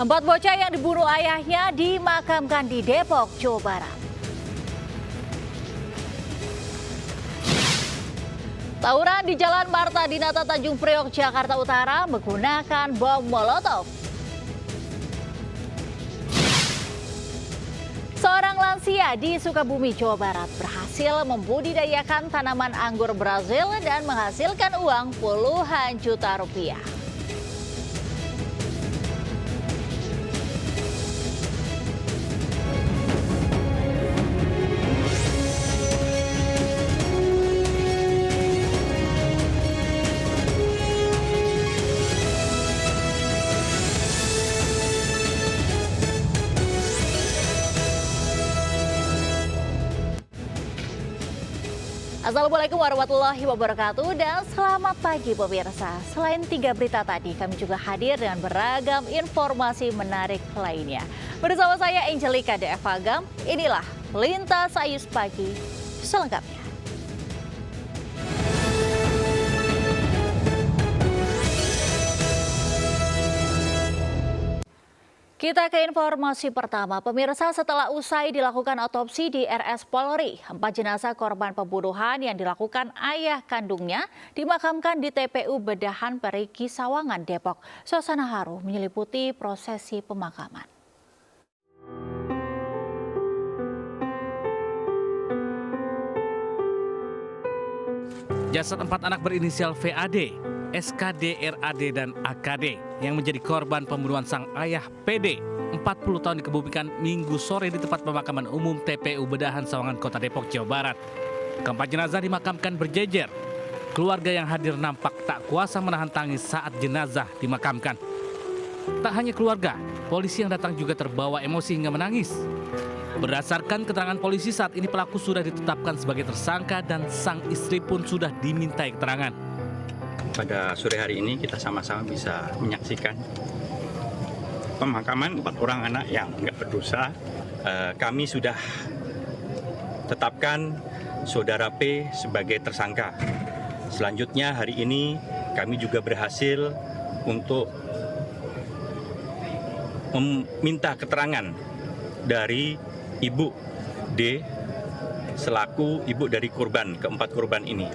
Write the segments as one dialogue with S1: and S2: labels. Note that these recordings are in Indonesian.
S1: Empat bocah yang dibunuh ayahnya dimakamkan di Depok, Jawa Barat. Tawuran di Jalan Marta Dinata Tanjung Priok, Jakarta Utara menggunakan bom Molotov. Seorang lansia di Sukabumi, Jawa Barat berhasil membudidayakan tanaman anggur Brazil dan menghasilkan uang puluhan juta rupiah. Assalamualaikum warahmatullahi wabarakatuh dan selamat pagi pemirsa. Selain 3 berita tadi, kami juga hadir dengan beragam informasi menarik lainnya. Bersama saya Angelika DF Agam, inilah Lintas Ayus Pagi selengkapnya. Kita ke informasi pertama. Pemirsa, setelah usai dilakukan otopsi di RS Polri, 4 jenazah korban pembunuhan yang dilakukan ayah kandungnya dimakamkan di TPU Bedahan Perigi Sawangan, Depok. Suasana haru menyeliputi prosesi pemakaman.
S2: Jasad 4 anak berinisial VAD, SKD, RAD, dan AKD yang menjadi korban pembunuhan sang ayah PD 40 tahun dikebumikan Minggu sore di tempat pemakaman umum TPU Bedahan Sawangan, Kota Depok, Jawa Barat. Keempat jenazah dimakamkan berjejer. Keluarga yang hadir nampak tak kuasa menahan tangis saat jenazah dimakamkan. Tak hanya keluarga, polisi yang datang juga terbawa emosi hingga menangis. Berdasarkan keterangan polisi, saat ini pelaku sudah ditetapkan sebagai tersangka dan sang istri pun sudah dimintai keterangan.
S3: Pada sore hari ini kita sama-sama bisa menyaksikan pemakaman 4 orang anak yang nggak berdosa. Kami sudah tetapkan saudara P sebagai tersangka. Selanjutnya hari ini kami juga berhasil untuk meminta keterangan dari Ibu D selaku ibu dari keempat korban ini.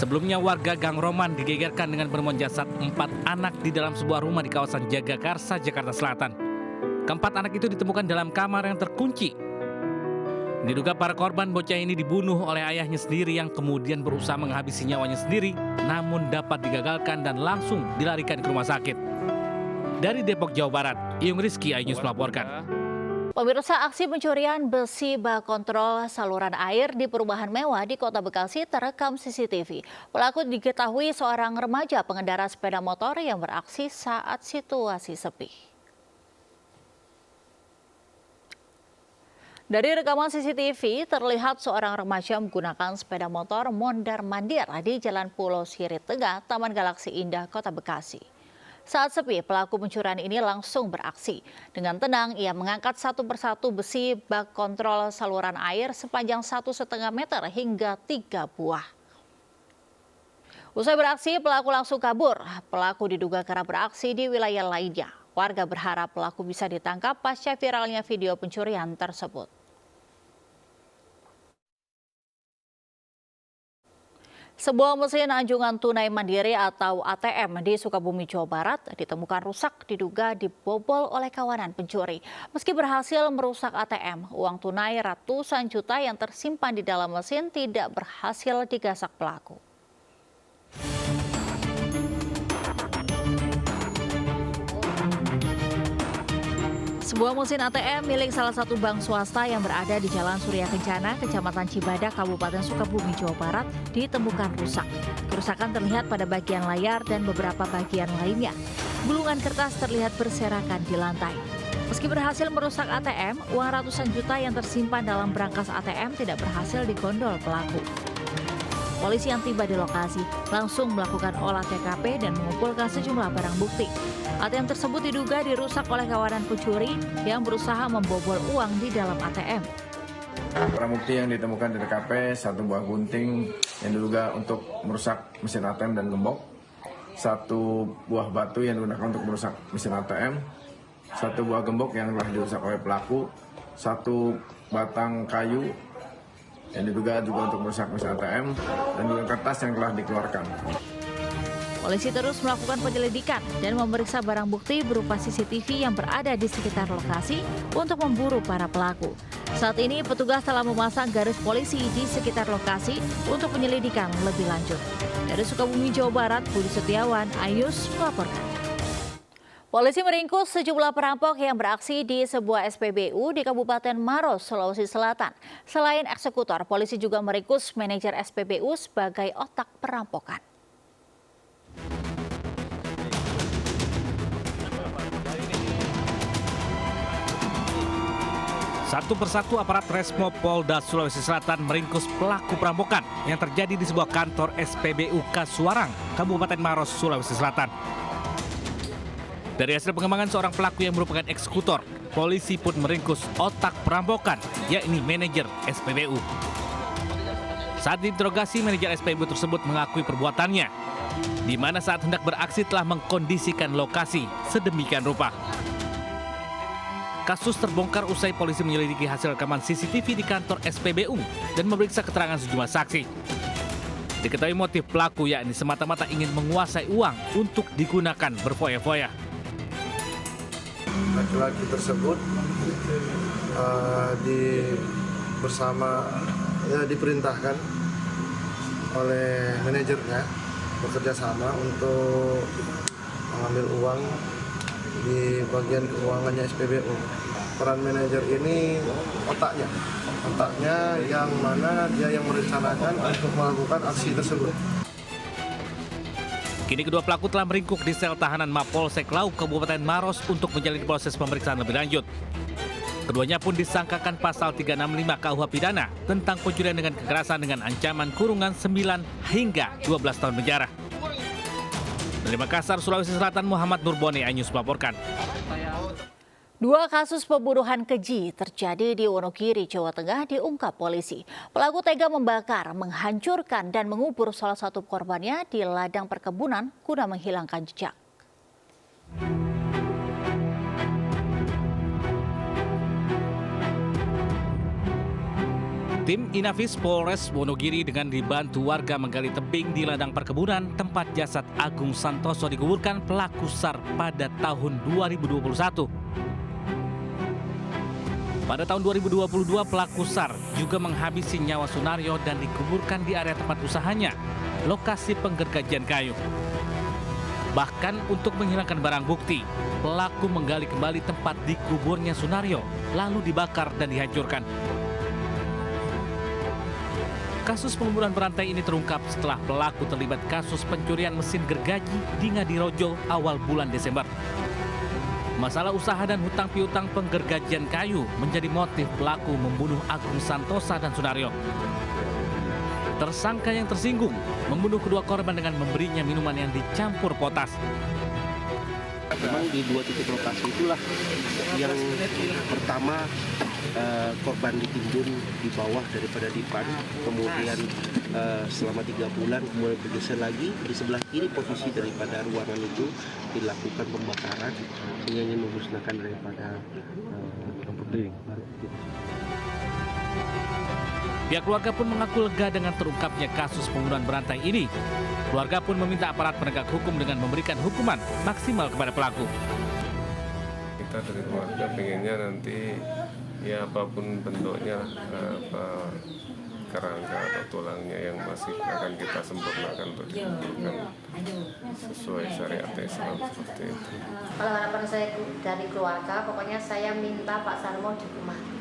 S2: Sebelumnya warga Gang Roman digegerkan dengan penemuan jasad 4 anak di dalam sebuah rumah di kawasan Jagakarsa, Jakarta Selatan. Keempat anak itu ditemukan dalam kamar yang terkunci. Diduga para korban bocah ini dibunuh oleh ayahnya sendiri yang kemudian berusaha menghabisi nyawanya sendiri, namun dapat digagalkan dan langsung dilarikan ke rumah sakit. Dari Depok, Jawa Barat, Iyung Rizky, iNews melaporkan.
S1: Pemirsa, aksi pencurian besi bak kontrol saluran air di perumahan mewah di Kota Bekasi terekam CCTV. Pelaku diketahui seorang remaja pengendara sepeda motor yang beraksi saat situasi sepi. Dari rekaman CCTV terlihat seorang remaja menggunakan sepeda motor mondar-mandir di Jalan Pulau Sirit Tengah, Taman Galaksi Indah, Kota Bekasi. Saat sepi, pelaku pencurian ini langsung beraksi. Dengan tenang, ia mengangkat satu persatu besi bak kontrol saluran air sepanjang 1,5 meter hingga 3 buah. Usai beraksi, pelaku langsung kabur. Pelaku diduga kerap beraksi di wilayah lainnya. Warga berharap pelaku bisa ditangkap pasca viralnya video pencurian tersebut. Sebuah mesin anjungan tunai mandiri atau ATM di Sukabumi, Jawa Barat ditemukan rusak diduga dibobol oleh kawanan pencuri. Meski berhasil merusak ATM, uang tunai ratusan juta yang tersimpan di dalam mesin tidak berhasil digasak pelaku. Sebuah mesin ATM milik salah satu bank swasta yang berada di Jalan Surya Kencana, Kecamatan Cibadak, Kabupaten Sukabumi, Jawa Barat, ditemukan rusak. Kerusakan terlihat pada bagian layar dan beberapa bagian lainnya. Gulungan kertas terlihat berserakan di lantai. Meski berhasil merusak ATM, uang ratusan juta yang tersimpan dalam brankas ATM tidak berhasil digondol pelaku. Polisi yang tiba di lokasi langsung melakukan olah TKP dan mengumpulkan sejumlah barang bukti. ATM tersebut diduga dirusak oleh kawanan pencuri yang berusaha membobol uang di dalam ATM.
S4: Barang bukti yang ditemukan di TKP, satu buah gunting yang diduga untuk merusak mesin ATM dan gembok. 1 buah batu yang digunakan untuk merusak mesin ATM, 1 buah gembok yang telah dirusak oleh pelaku, 1 batang kayu yang diduga juga untuk merusak mesin ATM, dan juga kertas yang telah dikeluarkan.
S1: Polisi terus melakukan penyelidikan dan memeriksa barang bukti berupa CCTV yang berada di sekitar lokasi untuk memburu para pelaku. Saat ini petugas telah memasang garis polisi di sekitar lokasi untuk penyelidikan lebih lanjut. Dari Sukabumi, Jawa Barat, Budi Setiawan, Ayus melaporkan. Polisi meringkus sejumlah perampok yang beraksi di sebuah SPBU di Kabupaten Maros, Sulawesi Selatan. Selain eksekutor, polisi juga meringkus manajer SPBU sebagai otak perampokan.
S2: Satu persatu aparat Resmo Polda Sulawesi Selatan meringkus pelaku perampokan yang terjadi di sebuah kantor SPBU Kasuarang, Kabupaten Maros, Sulawesi Selatan. Dari hasil pengembangan seorang pelaku yang merupakan eksekutor, polisi pun meringkus otak perampokan, yakni manajer SPBU. Saat diinterogasi, manajer SPBU tersebut mengakui perbuatannya, di mana saat hendak beraksi telah mengkondisikan lokasi sedemikian rupa. Kasus terbongkar usai polisi menyelidiki hasil rekaman CCTV di kantor SPBU dan memeriksa keterangan sejumlah saksi. Diketahui motif pelaku yakni semata-mata ingin menguasai uang untuk digunakan berfoya-foya.
S5: Laki-laki tersebut diperintahkan oleh manajernya bekerja sama untuk mengambil uang di bagian keuangannya SPBU. Peran manajer ini otaknya yang mana dia yang merencanakan untuk melakukan aksi tersebut.
S2: Kini kedua pelaku telah meringkuk di sel tahanan Mapolsek Lauk, Kabupaten Maros untuk menjalani proses pemeriksaan lebih lanjut. Keduanya pun disangkakan pasal 365 KUH Pidana tentang pencurian dengan kekerasan dengan ancaman kurungan 9 hingga 12 tahun penjara. Dari Makassar, Sulawesi Selatan, Muhammad Nurboni, Anyus melaporkan.
S1: 2 kasus pembunuhan keji terjadi di Wonogiri, Jawa Tengah diungkap polisi. Pelaku tega membakar, menghancurkan, dan mengubur salah satu korbannya di ladang perkebunan guna menghilangkan jejak.
S2: Tim Inafis Polres Wonogiri dengan dibantu warga menggali tebing di ladang perkebunan tempat jasad Agung Santoso dikuburkan pelaku SAR pada tahun 2021. Pada tahun 2022, pelaku SAR juga menghabisi nyawa Sunaryo dan dikuburkan di area tempat usahanya, lokasi penggergajian kayu. Bahkan untuk menghilangkan barang bukti, pelaku menggali kembali tempat dikuburnya Sunaryo, lalu dibakar dan dihancurkan. Kasus pembunuhan berantai ini terungkap setelah pelaku terlibat kasus pencurian mesin gergaji di Ngadirojo awal bulan Desember. Masalah usaha dan hutang piutang penggergajian kayu menjadi motif pelaku membunuh Agung Santosa dan Sunaryo. Tersangka yang tersinggung membunuh kedua korban dengan memberinya minuman yang dicampur potas.
S6: Memang di 2 titik lokasi itulah yang pertama korban ditimbun di bawah daripada dipan, kemudian selama 3 bulan kemudian bergeser lagi di sebelah kiri posisi daripada ruangan itu dilakukan pembakaran sehingga ingin memusnahkan daripada puting.
S2: Pihak keluarga pun mengaku lega dengan terungkapnya kasus pembunuhan berantai ini. Keluarga pun meminta aparat penegak hukum dengan memberikan hukuman maksimal kepada pelaku.
S7: Kita dari keluarga pengennya nanti ya apapun bentuknya, kerangka atau tulangnya yang masih akan kita sempurnakan untuk dikuburkan sesuai syariat Islam seperti itu.
S8: Kalau harapan saya dari keluarga, pokoknya saya minta Pak Sarmo dihukum mati.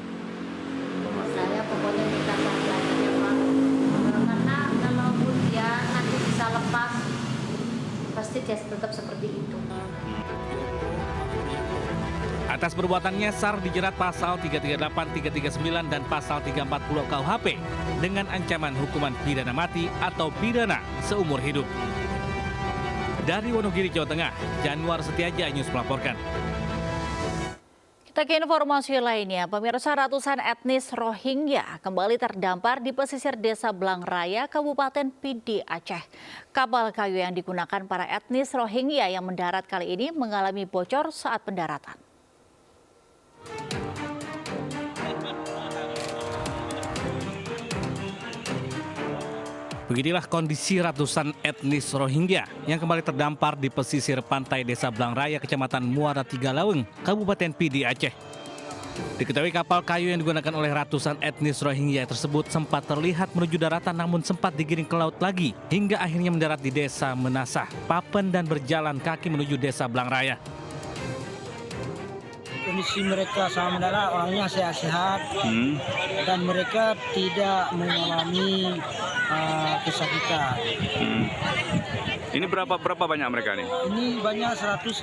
S8: Saya pokoknya minta seadil-adilnya Pak, karena kalaupun dia nanti bisa lepas, pasti dia tetap seperti itu.
S2: Atas perbuatannya, SAR dijerat pasal 338, 339, dan pasal 340 KUHP dengan ancaman hukuman pidana mati atau pidana seumur hidup. Dari Wonogiri, Jawa Tengah, Januar Setiaja, News melaporkan.
S1: Kita ke informasi lainnya, pemirsa, ratusan etnis Rohingya kembali terdampar di pesisir Desa Blang Raya, Kabupaten Pidi, Aceh. Kapal kayu yang digunakan para etnis Rohingya yang mendarat kali ini mengalami bocor saat pendaratan.
S2: Beginilah kondisi ratusan etnis Rohingya yang kembali terdampar di pesisir pantai Desa Blang Raya, Kecamatan Muara Tiga Laweng, Kabupaten Pidi, Aceh. Diketahui kapal kayu yang digunakan oleh ratusan etnis Rohingya tersebut sempat terlihat menuju daratan namun sempat digiring ke laut lagi hingga akhirnya mendarat di Desa Menasah, Papen dan berjalan kaki menuju Desa Blang Raya.
S9: Kondisi mereka sama mendarat orangnya sehat-sehat dan mereka tidak mengalami kesakitan.
S10: Ini berapa banyak mereka nih?
S9: Ini banyak 180.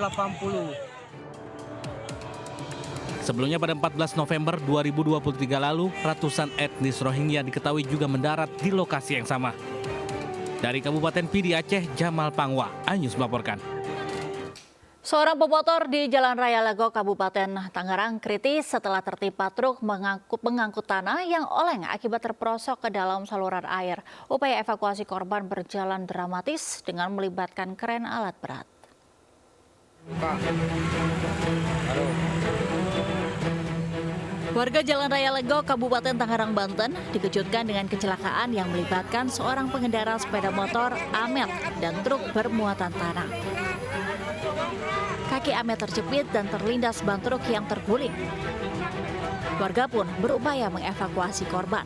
S2: Sebelumnya pada 14 November 2023 lalu, ratusan etnis Rohingya diketahui juga mendarat di lokasi yang sama. Dari Kabupaten Pidi, Aceh, Jamal Pangwa, iNews melaporkan.
S1: Seorang pemotor di Jalan Raya Legok, Kabupaten Tangerang kritis setelah tertimpa truk mengangkut tanah yang oleng akibat terperosok ke dalam saluran air. Upaya evakuasi korban berjalan dramatis dengan melibatkan kren alat berat. Warga Jalan Raya Legok, Kabupaten Tangerang, Banten dikejutkan dengan kecelakaan yang melibatkan seorang pengendara sepeda motor Amet dan truk bermuatan tanah. Kaki Amet terjepit dan terlindas ban truk yang terguling. Warga pun berupaya mengevakuasi korban.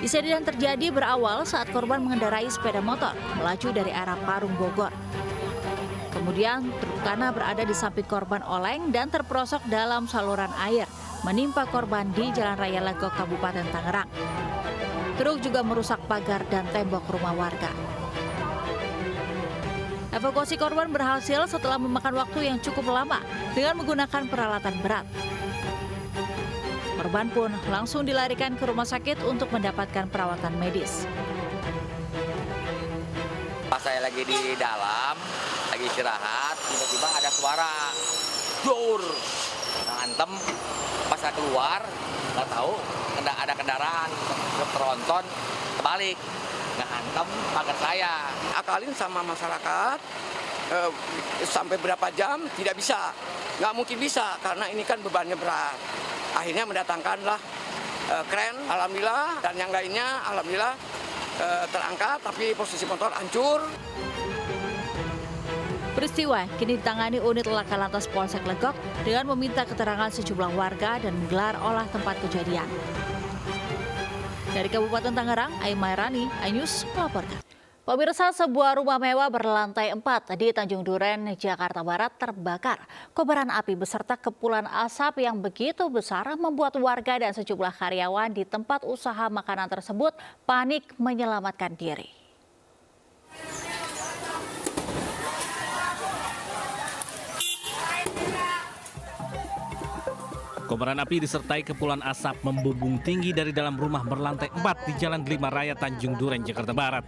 S1: Insiden terjadi berawal saat korban mengendarai sepeda motor melaju dari arah Parung, Bogor. Kemudian truk tanah berada di samping korban oleng dan terperosok dalam saluran air, menimpa korban di Jalan Raya Legok, Kabupaten Tangerang. Truk juga merusak pagar dan tembok rumah warga. Evakuasi korban berhasil setelah memakan waktu yang cukup lama dengan menggunakan peralatan berat. Korban pun langsung dilarikan ke rumah sakit untuk mendapatkan perawatan medis.
S11: Pas saya lagi di dalam, lagi istirahat, tiba-tiba ada suara jor, ngantem. Pas saya keluar, nggak tahu ada kendaraan tronton terbalik, ngantem pagar saya.
S12: Akalin sama masyarakat sampai berapa jam tidak bisa, nggak mungkin bisa karena ini kan bebannya berat. Akhirnya mendatangkanlah kren, alhamdulillah, dan yang lainnya alhamdulillah terangkat, tapi posisi motor hancur.
S1: Peristiwa kini ditangani unit Laka Lantas Polsek Legok dengan meminta keterangan sejumlah warga dan menggelar olah tempat kejadian. Dari Kabupaten Tangerang, Aimairani, iNews melaporkan. Pemirsa, sebuah rumah mewah berlantai 4 di Tanjung Duren, Jakarta Barat terbakar. Kobaran api beserta kepulan asap yang begitu besar membuat warga dan sejumlah karyawan di tempat usaha makanan tersebut panik menyelamatkan diri.
S2: Kobaran api disertai kepulan asap membumbung tinggi dari dalam rumah berlantai 4 di Jalan Delima Raya, Tanjung Duren, Jakarta Barat.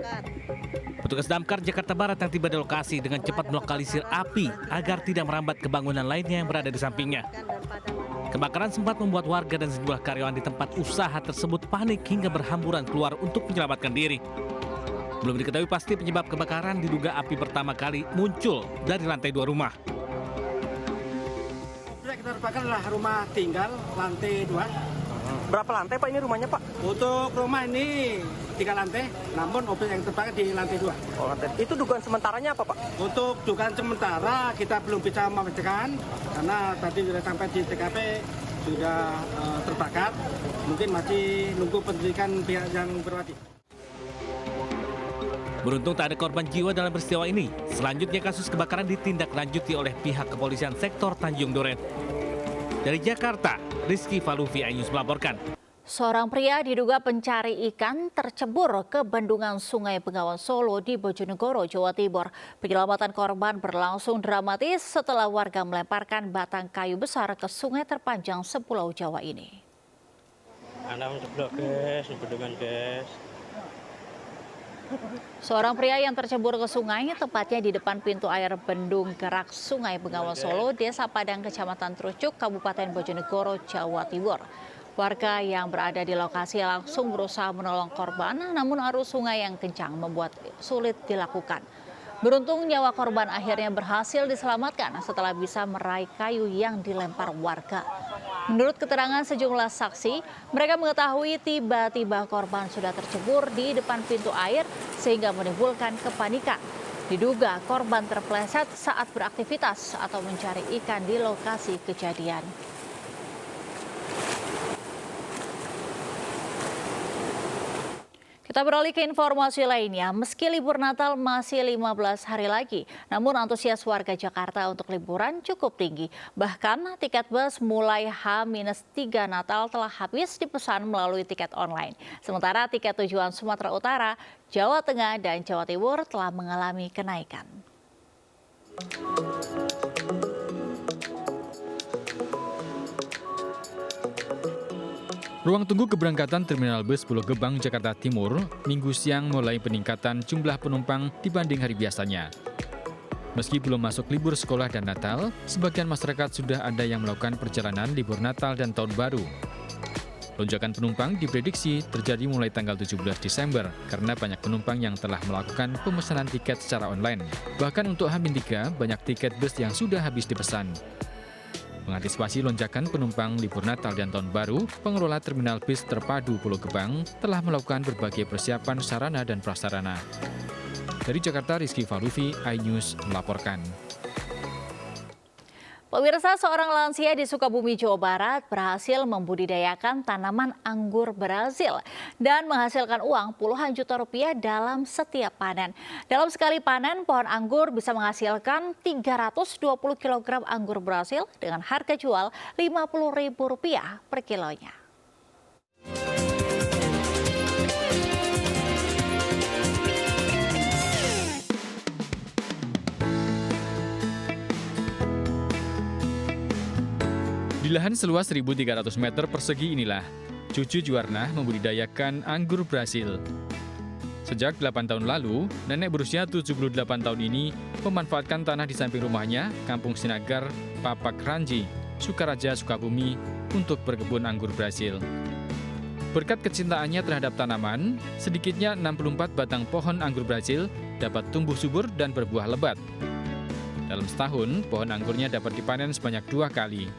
S2: Petugas damkar Jakarta Barat yang tiba di lokasi dengan cepat melokalisir api agar tidak merambat ke bangunan lainnya yang berada di sampingnya. Kebakaran sempat membuat warga dan sejumlah karyawan di tempat usaha tersebut panik hingga berhamburan keluar untuk menyelamatkan diri. Belum diketahui pasti penyebab kebakaran, diduga api pertama kali muncul dari lantai 2 rumah.
S13: Kita terbakar adalah rumah tinggal lantai 2.
S14: Berapa lantai Pak ini rumahnya Pak?
S13: Untuk rumah ini 3 lantai, namun objek yang terbakar di lantai 2.
S14: Oh, lantai. Itu dugaan sementaranya apa Pak?
S13: Untuk dugaan sementara kita belum bisa memastikan karena tadi sudah sampai di TKP sudah terbakar. Mungkin masih nunggu penyelidikan pihak yang berwajib.
S2: Beruntung tak ada korban jiwa dalam peristiwa ini. Selanjutnya kasus kebakaran ditindaklanjuti oleh pihak kepolisian sektor Tanjung Duren. Dari Jakarta, Rizky Falufi, iNews melaporkan.
S1: Seorang pria diduga pencari ikan tercebur ke bendungan Sungai Bengawan Solo di Bojonegoro, Jawa Timur. Penyelamatan korban berlangsung dramatis setelah warga melemparkan batang kayu besar ke sungai terpanjang sepulau Jawa ini.
S15: Anak menceblok guys, bendungan guys.
S1: Seorang pria yang tercebur ke sungai, tepatnya di depan pintu air Bendung Gerak Sungai Bengawan Solo, Desa Padang, Kecamatan Trucuk, Kabupaten Bojonegoro, Jawa Timur. Warga yang berada di lokasi langsung berusaha menolong korban, namun arus sungai yang kencang membuat sulit dilakukan. Beruntung nyawa korban akhirnya berhasil diselamatkan setelah bisa meraih kayu yang dilempar warga. Menurut keterangan sejumlah saksi, mereka mengetahui tiba-tiba korban sudah tercebur di depan pintu air sehingga menimbulkan kepanikan. Diduga korban terpleset saat beraktivitas atau mencari ikan di lokasi kejadian. Kita beralih ke informasi lainnya. Meski libur Natal masih 15 hari lagi, namun antusias warga Jakarta untuk liburan cukup tinggi. Bahkan tiket bus mulai H-3 Natal telah habis dipesan melalui tiket online. Sementara tiket tujuan Sumatera Utara, Jawa Tengah, dan Jawa Timur telah mengalami kenaikan.
S15: Ruang tunggu keberangkatan Terminal Bus Pulau Gebang, Jakarta Timur, Minggu siang mulai peningkatan jumlah penumpang dibanding hari biasanya. Meski belum masuk libur sekolah dan Natal, sebagian masyarakat sudah ada yang melakukan perjalanan libur Natal dan Tahun Baru. Lonjakan penumpang diprediksi terjadi mulai tanggal 17 Desember karena banyak penumpang yang telah melakukan pemesanan tiket secara online. Bahkan untuk H-3, banyak tiket bus yang sudah habis dipesan. Mengantisipasi lonjakan penumpang libur Natal dan Tahun Baru, pengelola Terminal Bis Terpadu Pulau Gebang telah melakukan berbagai persiapan sarana dan prasarana. Dari Jakarta, Rizky Falufi, iNews melaporkan.
S1: Pemirsa, seorang lansia di Sukabumi, Jawa Barat berhasil membudidayakan tanaman anggur Brazil dan menghasilkan uang puluhan juta rupiah dalam setiap panen. Dalam sekali panen, pohon anggur bisa menghasilkan 320 kg anggur Brazil dengan harga jual Rp50.000 per kilonya.
S15: Di lahan seluas 1.300 meter persegi inilah, Cucu Juwarnah membudidayakan anggur Brazil. Sejak 8 tahun lalu, nenek berusia 78 tahun ini memanfaatkan tanah di samping rumahnya, Kampung Sinagar, Papak Ranji, Sukaraja, Sukabumi, untuk berkebun anggur Brazil. Berkat kecintaannya terhadap tanaman, sedikitnya 64 batang pohon anggur Brazil dapat tumbuh subur dan berbuah lebat. Dalam setahun, pohon anggurnya dapat dipanen sebanyak 2 kali.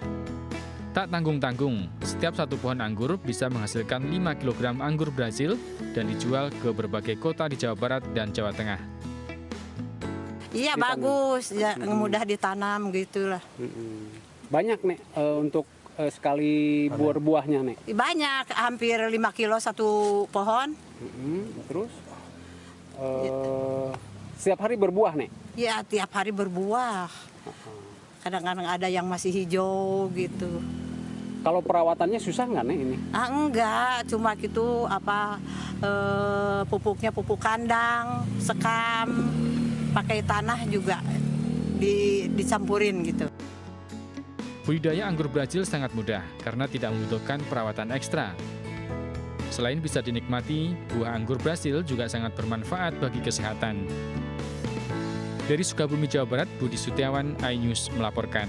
S15: Tak tanggung-tanggung, setiap satu pohon anggur bisa menghasilkan 5 kg anggur Brazil dan dijual ke berbagai kota di Jawa Barat dan Jawa Tengah.
S16: Iya, bagus, ya, mudah ditanam gitulah.
S17: Banyak nih untuk sekali berbuahnya nih?
S16: Banyak, hampir 5 kilo satu pohon.
S17: Terus setiap hari berbuah nih?
S16: Iya, tiap hari berbuah. Kadang-kadang ada yang masih hijau gitu.
S17: Kalau perawatannya susah nggak nih ini?
S16: Enggak, cuma gitu pupuknya pupuk kandang, sekam, pakai tanah juga dicampurin gitu.
S15: Budidaya anggur Brazil sangat mudah karena tidak membutuhkan perawatan ekstra. Selain bisa dinikmati, buah anggur Brazil juga sangat bermanfaat bagi kesehatan. Dari Sukabumi, Jawa Barat, Budi Sutiawan, iNews melaporkan.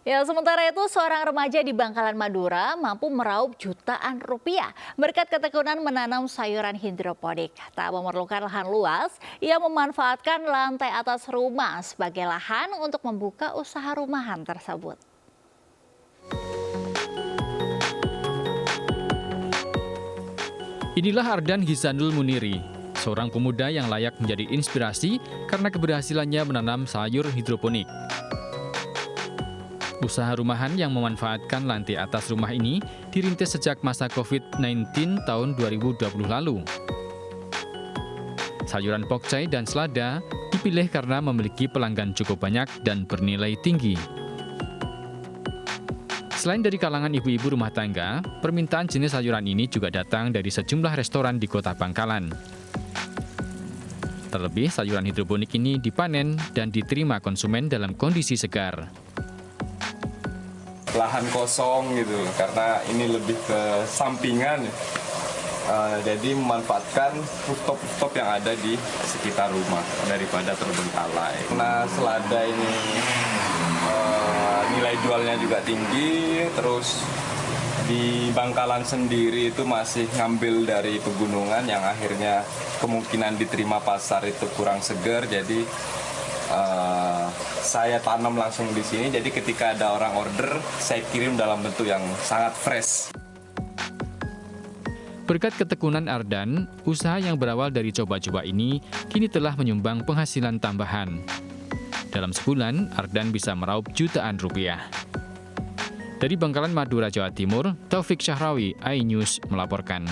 S1: Ya, sementara itu seorang remaja di Bangkalan, Madura mampu meraup jutaan rupiah berkat ketekunan menanam sayuran hidroponik. Tak memerlukan lahan luas, ia memanfaatkan lantai atas rumah sebagai lahan untuk membuka usaha rumahan tersebut.
S15: Inilah Ardan Hisanul Muniri, seorang pemuda yang layak menjadi inspirasi karena keberhasilannya menanam sayur hidroponik. Usaha rumahan yang memanfaatkan lantai atas rumah ini dirintis sejak masa COVID-19 tahun 2020 lalu. Sayuran pokcai dan selada dipilih karena memiliki pelanggan cukup banyak dan bernilai tinggi. Selain dari kalangan ibu-ibu rumah tangga, permintaan jenis sayuran ini juga datang dari sejumlah restoran di Kota Bangkalan. Terlebih, sayuran hidroponik ini dipanen dan diterima konsumen dalam kondisi segar.
S18: Lahan kosong gitu, karena ini lebih ke sampingan. Jadi memanfaatkan rooftop yang ada di sekitar rumah daripada terbengkalai. Nah, selada ini nilai jualnya juga tinggi, terus di Bangkalan sendiri itu masih ngambil dari pegunungan yang akhirnya kemungkinan diterima pasar itu kurang segar. Jadi saya tanam langsung di sini. Jadi ketika ada orang order, saya kirim dalam bentuk yang sangat fresh.
S15: Berkat ketekunan Ardan, usaha yang berawal dari coba-coba ini kini telah menyumbang penghasilan tambahan. Dalam sebulan, Ardan bisa meraup jutaan rupiah. Dari Bangkalan, Madura, Jawa Timur, Taufik Syahrawi, iNews melaporkan.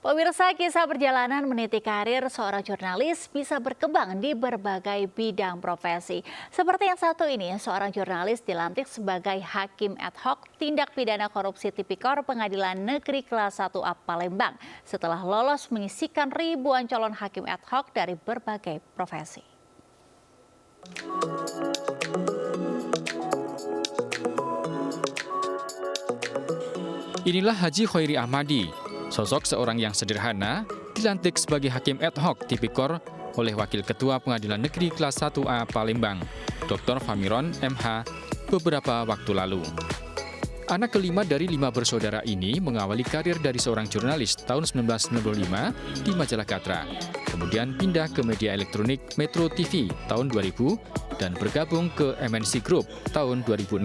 S1: Pemirsa, kisah perjalanan meniti karir seorang jurnalis bisa berkembang di berbagai bidang profesi. Seperti yang satu ini, seorang jurnalis dilantik sebagai hakim ad hoc tindak pidana korupsi Tipikor Pengadilan Negeri Kelas 1A Palembang setelah lolos menyisikan ribuan calon hakim ad hoc dari berbagai profesi.
S15: Inilah Haji Khairi Ahmadi, sosok seorang yang sederhana, dilantik sebagai hakim ad hoc Tipikor oleh Wakil Ketua Pengadilan Negeri Kelas 1A Palembang, Dr. Famiron MH, beberapa waktu lalu. Anak kelima dari 5 bersaudara ini mengawali karir dari seorang jurnalis tahun 1995 di Majalah Gatra, kemudian pindah ke media elektronik Metro TV tahun 2000 dan bergabung ke MNC Group tahun 2006.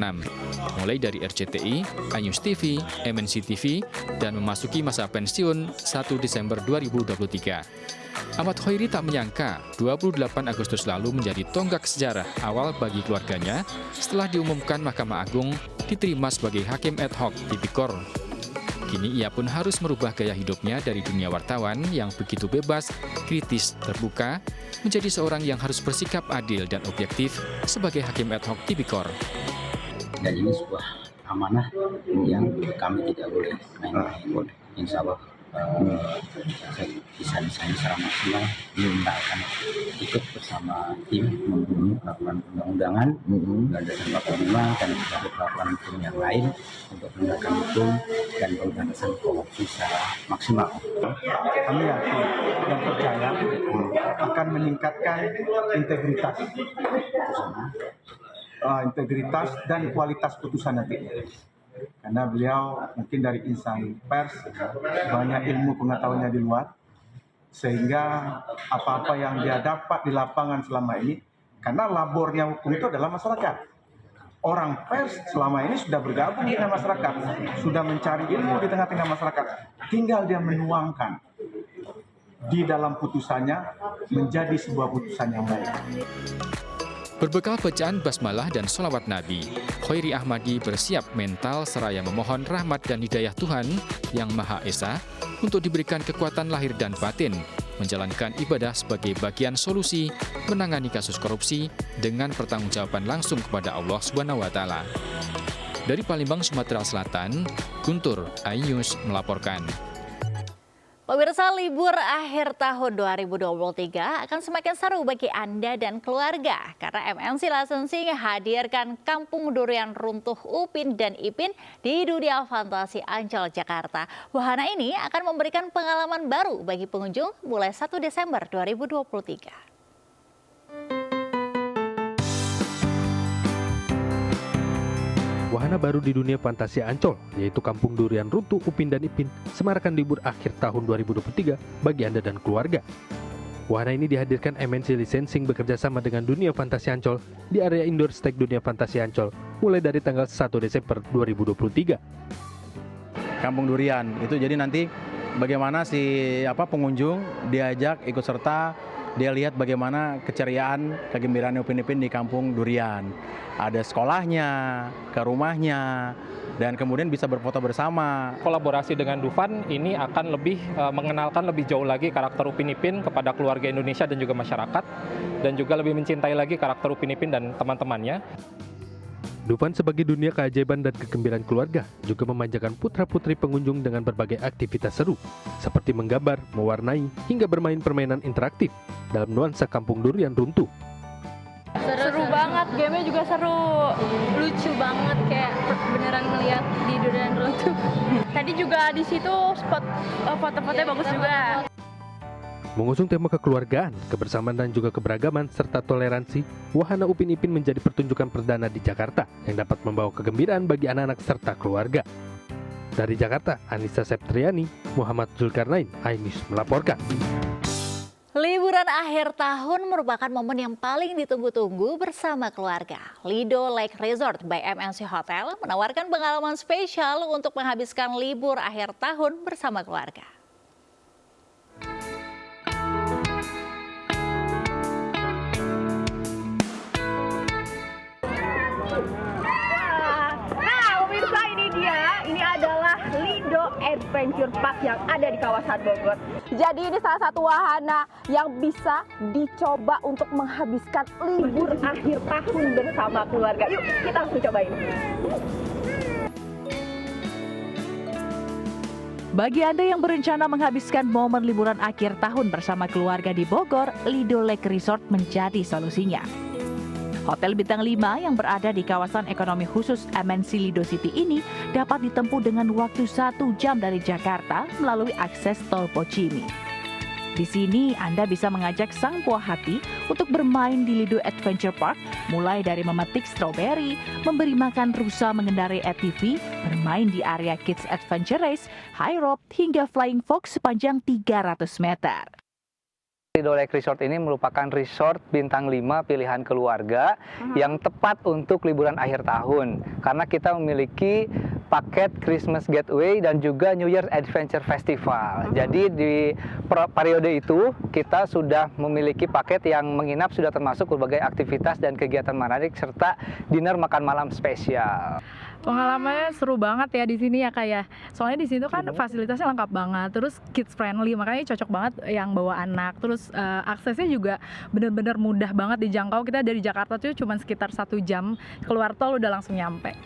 S15: Mulai dari RCTI, iNews TV, MNC TV, dan memasuki masa pensiun 1 Desember 2023. Ahmad Khairi tak menyangka 28 Agustus lalu menjadi tonggak sejarah awal bagi keluarganya setelah diumumkan Mahkamah Agung diterima sebagai hakim ad hoc Tipikor. Kini ia pun harus merubah gaya hidupnya dari dunia wartawan yang begitu bebas, kritis, terbuka, menjadi seorang yang harus bersikap adil dan objektif sebagai hakim ad hoc Tipikor.
S19: Dan ini sebuah amanah yang kami tidak boleh main-main. Insya Allah bisa secara maksimal. Kita akan ikut bersama tim membunuh peraturan undang-undangan berdasarkan 45 dan sebagai peraturan hukum yang lain untuk menegakkan hukum dan pemberantasan korupsi secara maksimal.
S20: Kami yakin dan percaya akan meningkatkan integritas dan kualitas putusan nanti. Karena beliau mungkin dari insan pers, banyak ilmu pengetahuannya di luar, sehingga apa-apa yang dia dapat di lapangan selama ini, karena labornya hukum itu adalah masyarakat. Orang pers selama ini sudah bergabung dengan masyarakat, sudah mencari ilmu di tengah-tengah masyarakat, tinggal dia menuangkan di dalam putusannya menjadi sebuah putusan yang baik.
S15: Berbekal bacaan basmalah dan sholawat Nabi, Khairi Ahmadi bersiap mental seraya memohon rahmat dan hidayah Tuhan yang Maha Esa untuk diberikan kekuatan lahir dan batin, menjalankan ibadah sebagai bagian solusi menangani kasus korupsi dengan pertanggungjawaban langsung kepada Allah SWT. Dari Palembang, Sumatera Selatan, Guntur, iNews melaporkan.
S1: Pemirsa, libur akhir tahun 2023 akan semakin seru bagi Anda dan keluarga karena MNC Licensing hadirkan Kampung Durian Runtuh Upin dan Ipin di dunia fantasi Ancol, Jakarta. Wahana ini akan memberikan pengalaman baru bagi pengunjung mulai 1 Desember 2023.
S21: Wahana baru di dunia fantasi Ancol, yaitu Kampung Durian Runtuh Upin dan Ipin, semarakan libur akhir tahun 2023 bagi Anda dan keluarga. Wahana ini dihadirkan MNC Licensing bekerja sama dengan dunia fantasi Ancol di area indoor stage dunia fantasi Ancol, mulai dari tanggal 1 Desember 2023.
S22: Kampung Durian, itu jadi nanti bagaimana pengunjung diajak ikut serta, dia lihat bagaimana keceriaan, kegembiraan Upin Ipin di Kampung Durian. Ada sekolahnya, ke rumahnya, dan kemudian bisa berfoto bersama.
S23: Kolaborasi dengan Dufan ini akan lebih mengenalkan lebih jauh lagi karakter Upin Ipin kepada keluarga Indonesia dan juga masyarakat, dan juga lebih mencintai lagi karakter Upin Ipin dan teman-temannya.
S21: Dufan sebagai dunia keajaiban dan kegembiraan keluarga juga memanjakan putra-putri pengunjung dengan berbagai aktivitas seru, seperti menggambar, mewarnai, hingga bermain permainan interaktif dalam nuansa Kampung Durian Runtuh.
S24: Seru banget
S3: banget, gamenya juga seru, lucu banget kayak beneran ngeliat di Durian Runtuh. Tadi juga di situ spot foto-fotonya bagus juga.
S21: Mengusung tema kekeluargaan, kebersamaan dan juga keberagaman serta toleransi, wahana Upin Ipin menjadi pertunjukan perdana di Jakarta yang dapat membawa kegembiraan bagi anak-anak serta keluarga. Dari Jakarta, Anissa Septriani, Muhammad Zulkarnain, iNews melaporkan.
S1: Liburan akhir tahun merupakan momen yang paling ditunggu-tunggu bersama keluarga. Lido Lake Resort by MNC Hotel menawarkan pengalaman spesial untuk menghabiskan libur akhir tahun bersama keluarga.
S4: Adventure Park yang ada di kawasan Bogor. Jadi ini salah satu wahana yang bisa dicoba untuk menghabiskan libur akhir tahun bersama keluarga. Yuk kita langsung cobain.
S5: Bagi Anda yang berencana menghabiskan momen liburan akhir tahun bersama keluarga di Bogor, Lido Lake Resort menjadi solusinya. Hotel bintang 5 yang berada di kawasan ekonomi khusus MNC Lido City ini dapat ditempuh dengan waktu 1 jam dari Jakarta melalui akses tol Pocimi. Di sini Anda bisa mengajak sang buah hati untuk bermain di Lido Adventure Park, mulai dari memetik stroberi, memberi makan rusa mengendarai ATV, bermain di area Kids Adventure Race, high rope, hingga flying fox sepanjang 300 meter.
S24: Lido Lake Resort ini merupakan resort bintang 5 pilihan keluarga yang tepat untuk liburan akhir tahun. Karena kita memiliki paket Christmas Getaway dan juga New Year Adventure Festival. Jadi di periode itu kita sudah memiliki paket yang menginap sudah termasuk berbagai aktivitas dan kegiatan menarik serta dinner makan malam spesial.
S3: Pengalamannya seru banget ya di sini ya kayak. Soalnya di situ kan fasilitasnya lengkap banget, terus kids friendly, makanya cocok banget yang bawa anak. Terus aksesnya juga benar-benar mudah banget dijangkau. Kita dari Jakarta tuh cuma sekitar 1 jam, keluar tol udah langsung nyampe.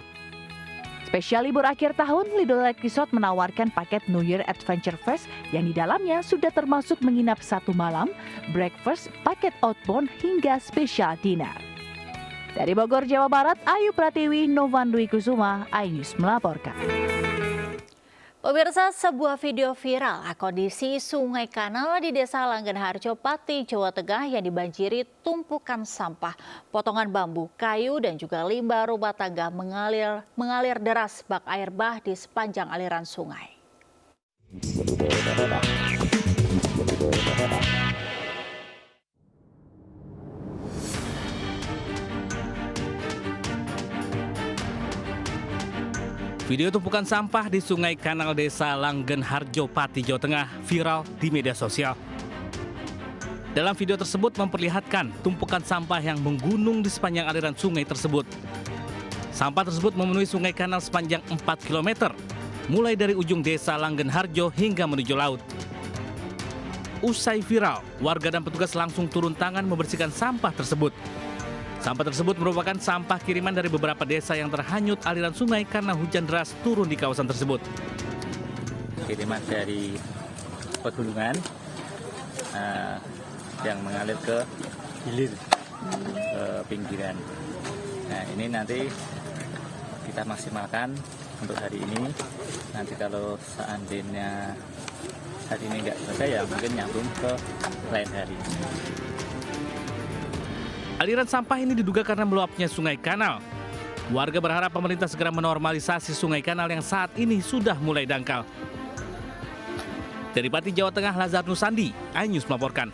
S5: Spesial libur akhir tahun, Lido Lake Resort menawarkan paket New Year Adventure Fest yang di dalamnya sudah termasuk menginap 1 malam, breakfast, paket outbound hingga spesial dinner. Dari Bogor, Jawa Barat, Ayu Pratiwi, Novan Dwi Kusuma, iNews melaporkan.
S1: Pemirsa, sebuah video viral kondisi sungai kanal di Desa Langgenharjo, Pati, Jawa Tengah yang dibanjiri tumpukan sampah, potongan bambu, kayu, dan juga limbah rumah tangga mengalir deras bak air bah di sepanjang aliran sungai.
S2: Video tumpukan sampah di Sungai Kanal Desa Langgenharjo, Pati, Jawa Tengah viral di media sosial. Dalam video tersebut memperlihatkan tumpukan sampah yang menggunung di sepanjang aliran sungai tersebut. Sampah tersebut memenuhi Sungai Kanal sepanjang 4 km, mulai dari ujung Desa Langgenharjo hingga menuju laut. Usai viral, warga dan petugas langsung turun tangan membersihkan sampah tersebut. Sampah tersebut merupakan sampah kiriman dari beberapa desa yang terhanyut aliran sungai karena hujan deras turun di kawasan tersebut.
S25: Kiriman dari pegunungan yang mengalir ke hilir, ke pinggiran. Nah, ini nanti kita maksimalkan untuk hari ini. Nanti kalau seandainya hari ini nggak selesai, ya mungkin nyambung ke lain hari.
S2: Aliran sampah ini diduga karena meluapnya Sungai Kanal. Warga berharap pemerintah segera menormalisasi Sungai Kanal yang saat ini sudah mulai dangkal. Dari Pati, Jawa Tengah, Lazar Nusandi, iNews melaporkan.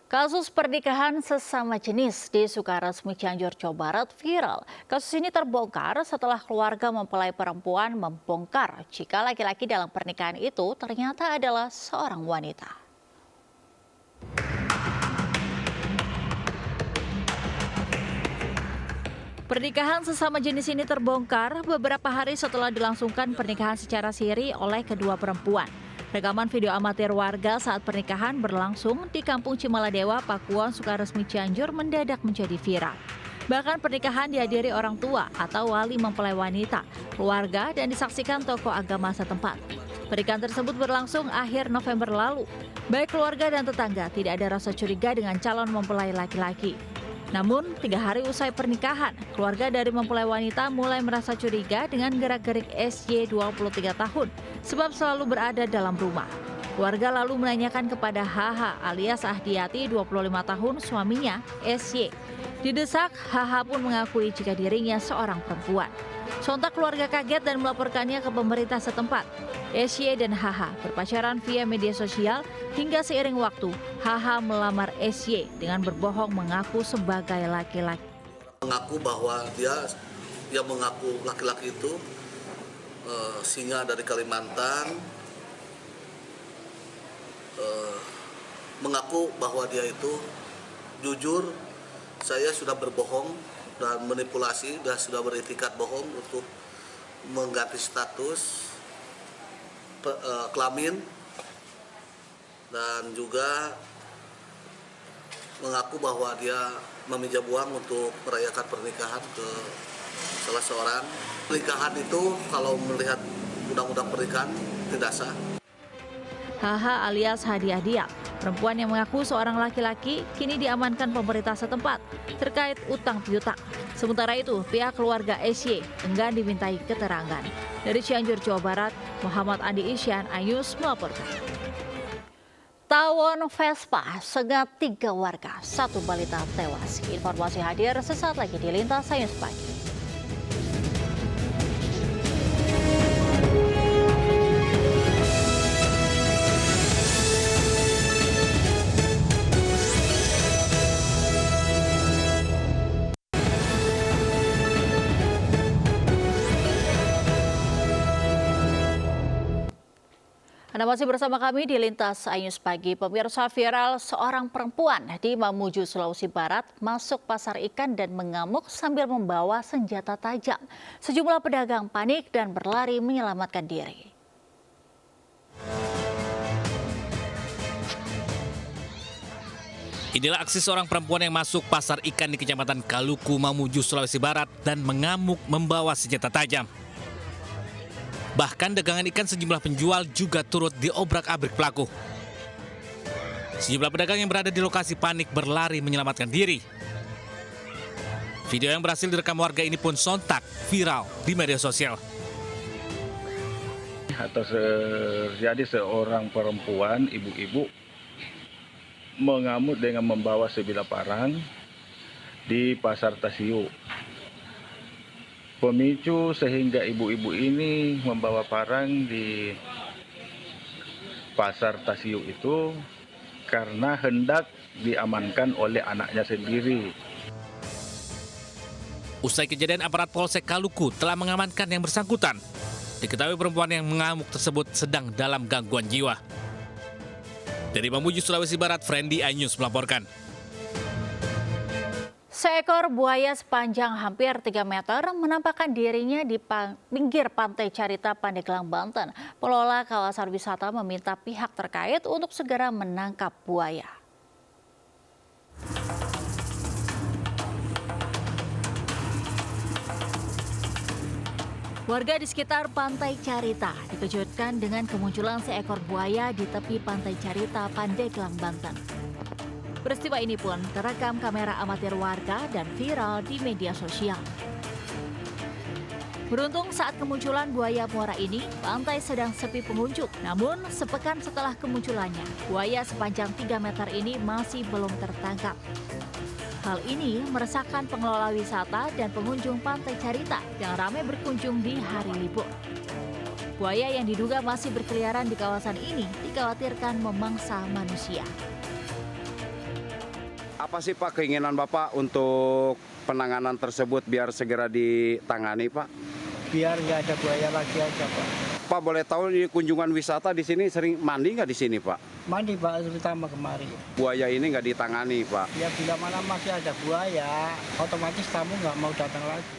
S1: Kasus pernikahan sesama jenis di Sukaresmi, Cianjur, Jawa Barat viral. Kasus ini terbongkar setelah keluarga mempelai perempuan membongkar jika laki-laki dalam pernikahan itu ternyata adalah seorang wanita. Pernikahan sesama jenis ini terbongkar beberapa hari setelah dilangsungkan pernikahan secara siri oleh kedua perempuan. Rekaman video amatir warga saat pernikahan berlangsung di Kampung Cimaladewa, Pakuwon, Sukaresmi, Cianjur mendadak menjadi viral. Bahkan pernikahan dihadiri orang tua atau wali mempelai wanita, keluarga, dan disaksikan tokoh agama setempat. Pernikahan tersebut berlangsung akhir November lalu. Baik keluarga dan tetangga tidak ada rasa curiga dengan calon mempelai laki-laki. Namun, 3 hari usai pernikahan, keluarga dari mempelai wanita mulai merasa curiga dengan gerak-gerik SY 23 tahun, sebab selalu berada dalam rumah. Keluarga lalu menanyakan kepada HH alias Ahdiati 25 tahun suaminya, SY. Didesak, HH pun mengakui jika dirinya seorang perempuan. Sontak keluarga kaget dan melaporkannya ke pemerintah setempat. SY dan HH berpacaran via media sosial hingga seiring waktu HH melamar SY dengan berbohong mengaku sebagai laki-laki.
S6: Mengaku bahwa dia mengaku laki-laki itu singa dari Kalimantan, mengaku bahwa dia itu jujur. Saya sudah berbohong dan manipulasi dan sudah beritikat bohong untuk mengganti status kelamin, dan juga mengaku bahwa dia meminjam uang untuk merayakan pernikahan ke salah seorang. Pernikahan itu kalau melihat undang-undang pernikahan tidak sah.
S1: HH alias Hadiah Dia, perempuan yang mengaku seorang laki-laki, kini diamankan pemerintah setempat terkait utang piutang. Sementara itu, pihak keluarga SY enggan dimintai keterangan. Dari Cianjur, Jawa Barat, Muhammad Andi Isyan, Ayus melaporkan.
S7: Tawon Vespa sengat 3 warga, 1 balita tewas. Informasi hadir sesaat lagi di Lintas Sains Pagi. Anda masih bersama kami di Lintas Sains Pagi. Pemirsa, viral seorang perempuan di Mamuju, Sulawesi Barat masuk pasar ikan dan mengamuk sambil membawa senjata tajam. Sejumlah pedagang panik dan berlari menyelamatkan diri.
S2: Inilah aksi seorang perempuan yang masuk pasar ikan di Kecamatan Kaluku, Mamuju, Sulawesi Barat dan mengamuk membawa senjata tajam. Bahkan dagangan ikan sejumlah penjual juga turut diobrak-abrik pelaku. Sejumlah pedagang yang berada di lokasi panik berlari menyelamatkan diri. Video yang berhasil direkam warga ini pun sontak viral di media sosial.
S8: Atau terjadi seorang perempuan, ibu-ibu, mengamuk dengan membawa sebilah parang di Pasar Tasiu. Pemicu sehingga ibu-ibu ini membawa parang di Pasar Tasiu itu karena hendak diamankan oleh anaknya sendiri.
S2: Usai kejadian, aparat Polsek Kaluku telah mengamankan yang bersangkutan. Diketahui perempuan yang mengamuk tersebut sedang dalam gangguan jiwa. Dari Mamuju, Sulawesi Barat, Friendly iNews melaporkan.
S7: Seekor buaya sepanjang hampir 3 meter menampakkan dirinya di pinggir pantai Carita, Pandeglang, Banten. Pengelola kawasan wisata meminta pihak terkait untuk segera menangkap buaya.
S1: Warga di sekitar Pantai Carita dikejutkan dengan kemunculan seekor buaya di tepi Pantai Carita, Pandeglang, Banten. Peristiwa ini pun terekam kamera amatir warga dan viral di media sosial. Beruntung saat kemunculan buaya muara ini, pantai sedang sepi pengunjung. Namun, sepekan setelah kemunculannya, buaya sepanjang 3 meter ini masih belum tertangkap. Hal ini meresahkan pengelola wisata dan pengunjung Pantai Carita yang ramai berkunjung di hari libur. Buaya yang diduga masih berkeliaran di kawasan ini dikhawatirkan memangsa manusia.
S9: Apa sih Pak keinginan Bapak untuk penanganan tersebut biar segera ditangani Pak?
S13: Biar nggak ada buaya lagi aja Pak.
S9: Pak boleh tahu di kunjungan wisata di sini sering mandi nggak di sini Pak?
S13: Mandi Pak, terutama kemari.
S9: Buaya ini nggak ditangani Pak?
S13: Ya bila mana masih ada buaya, otomatis tamu nggak mau datang lagi.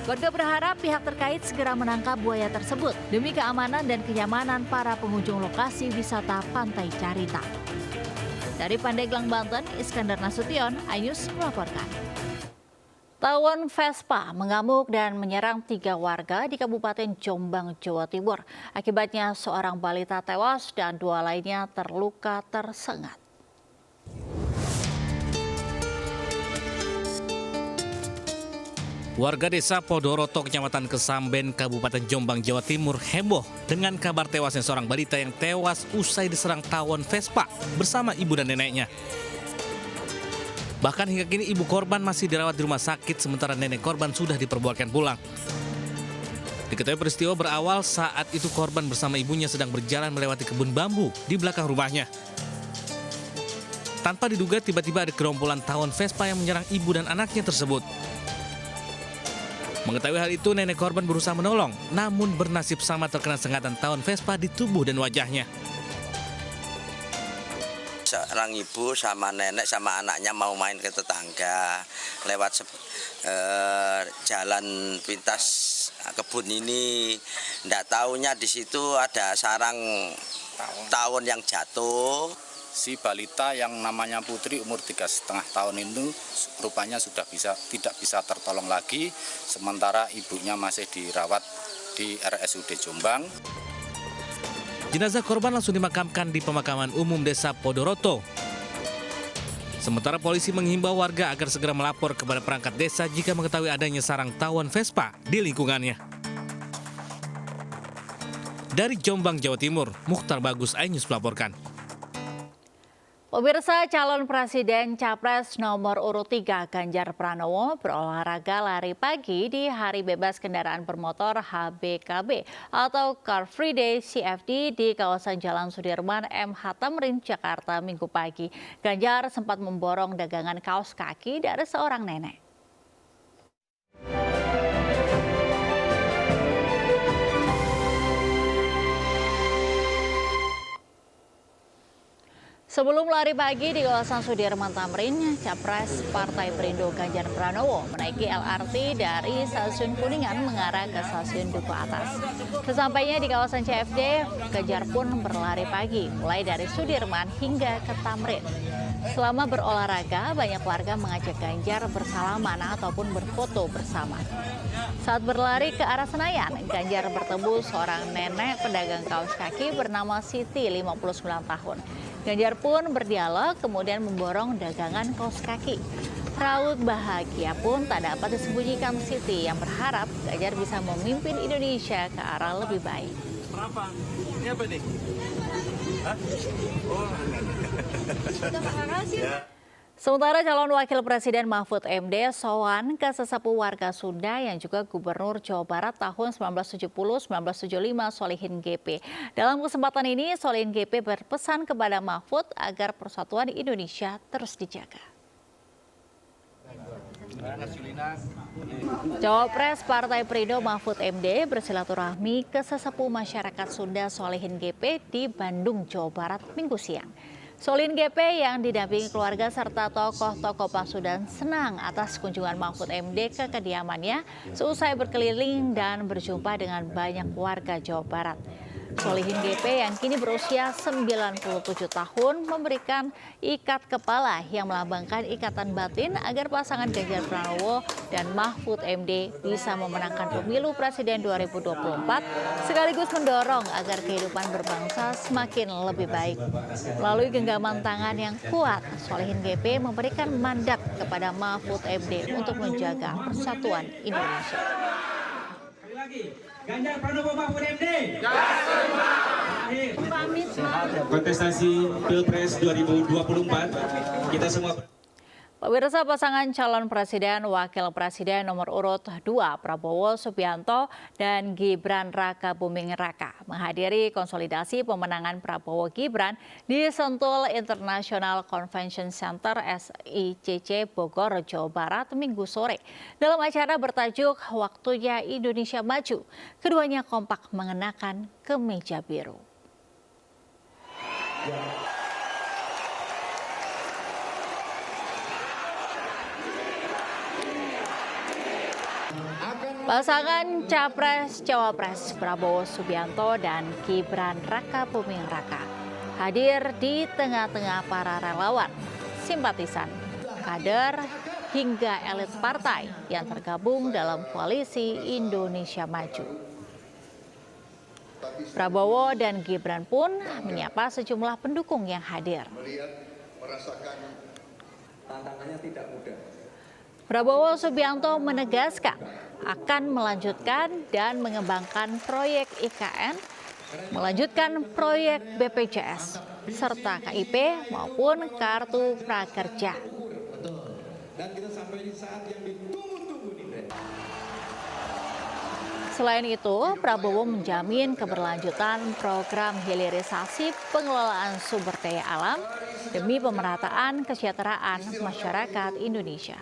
S1: Warga berharap pihak terkait segera menangkap buaya tersebut demi keamanan dan kenyamanan para pengunjung lokasi wisata Pantai Carita. Dari Pandeglang, Banten, Iskandar Nasution, iNews melaporkan.
S7: Tawon Vespa mengamuk dan menyerang 3 warga di Kabupaten Jombang, Jawa Timur. Akibatnya seorang balita tewas dan 2 lainnya terluka tersengat.
S2: Warga desa Podoroto, Kecamatan Kesamben, Kabupaten Jombang, Jawa Timur heboh dengan kabar tewasnya seorang balita yang tewas usai diserang tawon Vespa bersama ibu dan neneknya. Bahkan hingga kini ibu korban masih dirawat di rumah sakit sementara nenek korban sudah diperbolehkan pulang. Diketahui peristiwa berawal saat itu korban bersama ibunya sedang berjalan melewati kebun bambu di belakang rumahnya. Tanpa diduga tiba-tiba ada gerombolan tawon Vespa yang menyerang ibu dan anaknya tersebut. Mengetahui hal itu, nenek korban berusaha menolong, namun bernasib sama terkena sengatan tawon Vespa di tubuh dan wajahnya.
S10: Seorang ibu sama nenek sama anaknya mau main ke tetangga lewat jalan pintas kebun ini. Nggak taunya di situ ada sarang tawon yang jatuh.
S11: Si balita yang namanya Putri umur 3,5 tahun itu rupanya sudah tidak bisa tertolong lagi, sementara ibunya masih dirawat di RSUD Jombang.
S2: Jenazah korban langsung dimakamkan di pemakaman umum desa Podoroto. Sementara polisi menghimbau warga agar segera melapor kepada perangkat desa jika mengetahui adanya sarang tawon Vespa di lingkungannya. Dari Jombang, Jawa Timur, Mukhtar Bagus, iNews melaporkan.
S7: Pemirsa, calon presiden Capres nomor urut 3 Ganjar Pranowo berolahraga lari pagi di Hari Bebas Kendaraan Bermotor HBKB atau Car Free Day CFD di kawasan Jalan Sudirman MH Tamrin, Jakarta Minggu pagi. Ganjar sempat memborong dagangan kaos kaki dari seorang nenek. Sebelum lari pagi di kawasan Sudirman Tamrin, Capres Partai Perindo Ganjar Pranowo menaiki LRT dari Stasiun Kuningan mengarah ke Stasiun Duku Atas. Sesampainya di kawasan CFD, Ganjar pun berlari pagi, mulai dari Sudirman hingga ke Tamrin. Selama berolahraga, banyak warga mengajak Ganjar bersalaman ataupun berfoto bersama. Saat berlari ke arah Senayan, Ganjar bertemu seorang nenek pedagang kaos kaki bernama Siti, 59 tahun. Ganjar pun berdialog, kemudian memborong dagangan kaos kaki. Raut bahagia pun tak dapat disembunyikan Siti yang berharap Ganjar bisa memimpin Indonesia ke arah lebih baik.
S12: Berapa? Ini apa nih? Hah? Oh.
S7: Sementara calon wakil presiden Mahfud MD sowan ke sesepuh warga Sunda yang juga Gubernur Jawa Barat tahun 1970-1975 Solihin GP. Dalam kesempatan ini Solihin GP berpesan kepada Mahfud agar persatuan Indonesia terus dijaga. Cawapres Partai Perindo Mahfud MD bersilaturahmi ke sesepuh masyarakat Sunda Solihin GP di Bandung, Jawa Barat Minggu siang. Solihin GP yang didampingi keluarga serta tokoh-tokoh Pasundan senang atas kunjungan Mahfud MD ke kediamannya seusai berkeliling dan berjumpa dengan banyak warga Jawa Barat. Solihin GP yang kini berusia 97 tahun memberikan ikat kepala yang melambangkan ikatan batin agar pasangan Ganjar Pranowo dan Mahfud MD bisa memenangkan pemilu presiden 2024 sekaligus mendorong agar kehidupan berbangsa semakin lebih baik. Melalui genggaman tangan yang kuat, Solihin GP memberikan mandat kepada Mahfud MD untuk menjaga persatuan Indonesia.
S12: Sekali lagi. Ganjar Pranowo Mahfud MD. Kontestasi Pilpres 2024 kita semua.
S7: Pemirsa, pasangan calon presiden wakil presiden nomor urut 2 Prabowo Subianto dan Gibran Raka Buming Raka menghadiri konsolidasi pemenangan Prabowo Gibran di Sentul International Convention Center SICC Bogor, Jawa Barat Minggu sore. Dalam acara bertajuk Waktunya Indonesia Maju, keduanya kompak mengenakan kemeja biru. Pasangan Capres-Cawapres Prabowo Subianto dan Gibran Raka Buming Raka hadir di tengah-tengah para relawan, simpatisan, kader, hingga elit partai yang tergabung dalam koalisi Indonesia Maju. Prabowo dan Gibran pun menyapa sejumlah pendukung yang hadir.
S12: Merasakan tantangannya tidak mudah.
S7: Prabowo Subianto menegaskan akan melanjutkan dan mengembangkan proyek IKN, melanjutkan proyek BPJS, serta KIP maupun Kartu Prakerja. Selain itu, Prabowo menjamin keberlanjutan program hilirisasi pengelolaan sumber daya alam demi pemerataan kesejahteraan masyarakat Indonesia.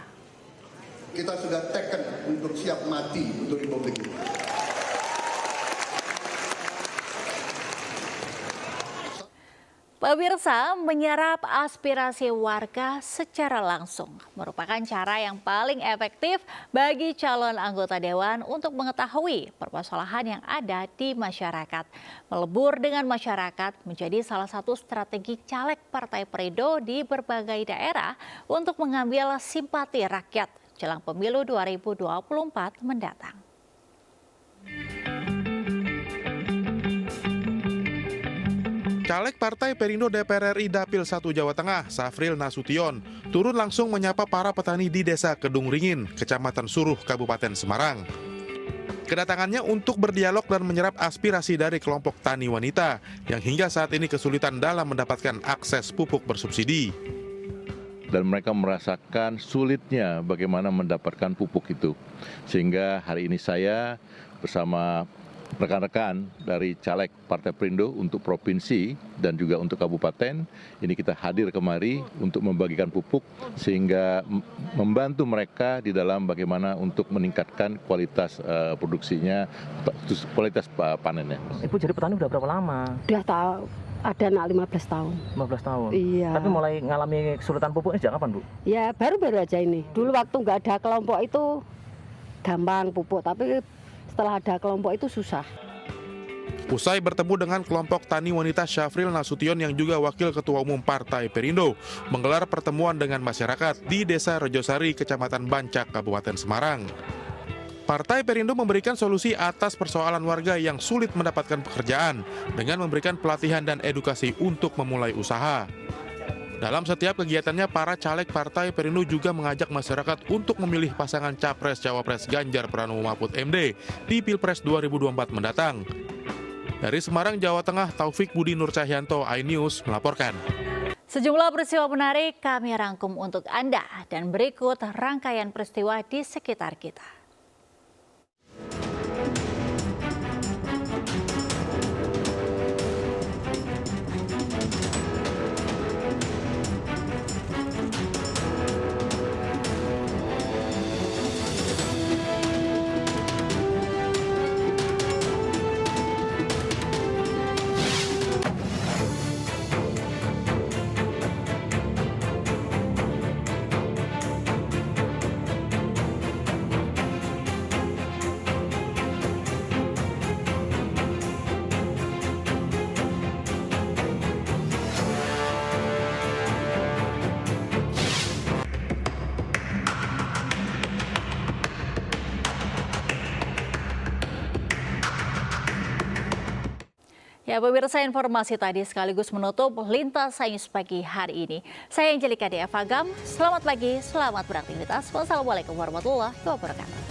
S14: Kita sudah teken untuk siap mati untuk Republik ini.
S7: Pemirsa, menyerap aspirasi warga secara langsung merupakan cara yang paling efektif bagi calon anggota dewan untuk mengetahui permasalahan yang ada di masyarakat. Melebur dengan masyarakat menjadi salah satu strategi caleg Partai Perindo di berbagai daerah untuk mengambil simpati rakyat jelang pemilu 2024 mendatang.
S16: Caleg Partai Perindo DPR RI Dapil 1 Jawa Tengah, Safril Nasution, turun langsung menyapa para petani di Desa Kedung Ringin, Kecamatan Suruh, Kabupaten Semarang. Kedatangannya untuk berdialog dan menyerap aspirasi dari kelompok tani wanita yang hingga saat ini kesulitan dalam mendapatkan akses pupuk bersubsidi.
S17: Dan mereka merasakan sulitnya bagaimana mendapatkan pupuk itu. Sehingga hari ini saya bersama rekan-rekan dari caleg Partai Perindo untuk provinsi dan juga untuk kabupaten, ini kita hadir kemari untuk membagikan pupuk sehingga membantu mereka di dalam bagaimana untuk meningkatkan kualitas produksinya, kualitas panennya.
S18: Ibu jadi petani udah berapa lama?
S19: Udah tahu, ada 15 tahun.
S18: 15 tahun?
S19: Iya.
S18: Tapi mulai ngalami kesulitan pupuk ini sejak kapan, Bu?
S19: Ya baru-baru aja ini. Dulu waktu nggak ada kelompok itu gampang pupuk, tapi setelah ada kelompok itu susah.
S16: Usai bertemu dengan kelompok tani wanita, Safril Nasution yang juga Wakil Ketua Umum Partai Perindo menggelar pertemuan dengan masyarakat di Desa Rejosari, Kecamatan Bancak, Kabupaten Semarang. Partai Perindo memberikan solusi atas persoalan warga yang sulit mendapatkan pekerjaan dengan memberikan pelatihan dan edukasi untuk memulai usaha. Dalam setiap kegiatannya, para caleg Partai Perindo juga mengajak masyarakat untuk memilih pasangan Capres-Cawapres Ganjar Pranowo Mahfud MD di Pilpres 2024 mendatang. Dari Semarang, Jawa Tengah, Taufik Budi Nur Cahyanto, iNews melaporkan.
S7: Sejumlah peristiwa menarik kami rangkum untuk Anda dan berikut rangkaian peristiwa di sekitar kita. Ya, pemirsa, informasi tadi sekaligus menutup Lintas Sains pagi hari ini. Saya Angelika Diavagam, selamat pagi, selamat beraktivitas. Wassalamualaikum warahmatullahi wabarakatuh.